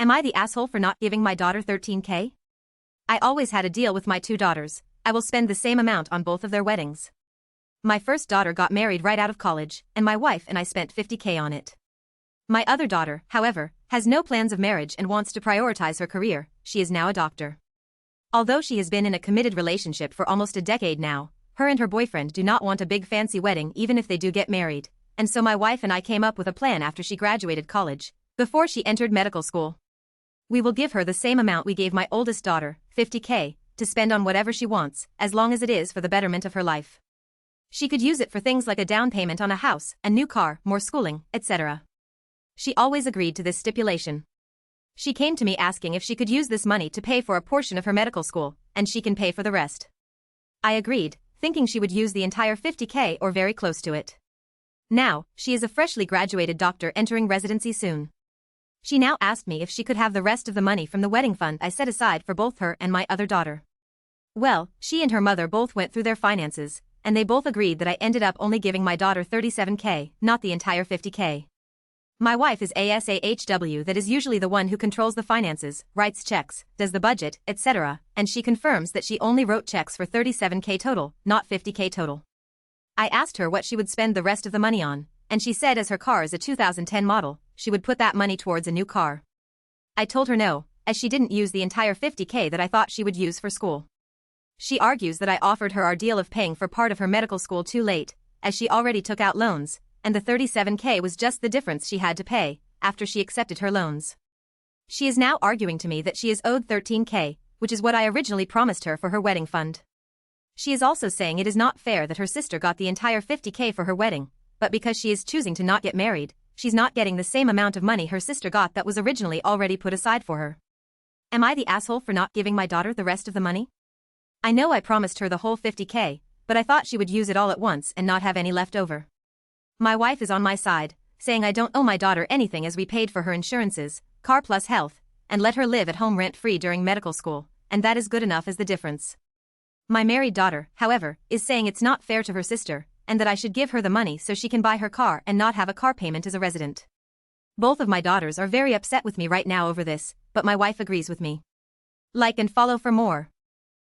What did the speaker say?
Am I the asshole for not giving my daughter $13K? I always had a deal with my two daughters. I will spend the same amount on both of their weddings. My first daughter got married right out of college, and my wife and I spent $50K on it. My other daughter, however, has no plans of marriage and wants to prioritize her career. She is now a doctor. Although she has been in a committed relationship for almost a decade now, her and her boyfriend do not want a big fancy wedding even if they do get married, and so my wife and I came up with a plan after she graduated college, before she entered medical school. We will give her the same amount we gave my oldest daughter, $50K, to spend on whatever she wants, as long as it is for the betterment of her life. She could use it for things like a down payment on a house, a new car, more schooling, etc. She always agreed to this stipulation. She came to me asking if she could use this money to pay for a portion of her medical school, and she can pay for the rest. I agreed, thinking she would use the entire $50K or very close to it. Now, she is a freshly graduated doctor entering residency soon. She now asked me if she could have the rest of the money from the wedding fund I set aside for both her and my other daughter. Well, she and her mother both went through their finances, and they both agreed that I ended up only giving my daughter $37K, not the entire $50K. My wife is ASAHW, that is usually the one who controls the finances, writes checks, does the budget, etc., and she confirms that she only wrote checks for $37K total, not $50K total. I asked her what she would spend the rest of the money on, and she said as her car is a 2010 model, she would put that money towards a new car. I told her no, as she didn't use the entire $50K that I thought she would use for school. She argues that I offered her our deal of paying for part of her medical school too late, as she already took out loans, and the $37K was just the difference she had to pay, after she accepted her loans. She is now arguing to me that she is owed $13K, which is what I originally promised her for her wedding fund. She is also saying it is not fair that her sister got the entire $50K for her wedding, but because she is choosing to not get married, she's not getting the same amount of money her sister got that was originally already put aside for her. Am I the asshole for not giving my daughter the rest of the money? I know I promised her the whole $50K, but I thought she would use it all at once and not have any left over. My wife is on my side, saying I don't owe my daughter anything as we paid for her insurances, car plus health, and let her live at home rent-free during medical school, and that is good enough as the difference. My married daughter, however, is saying it's not fair to her sister, and that I should give her the money so she can buy her car and not have a car payment as a resident. Both of my daughters are very upset with me right now over this, but my wife agrees with me. Like and follow for more.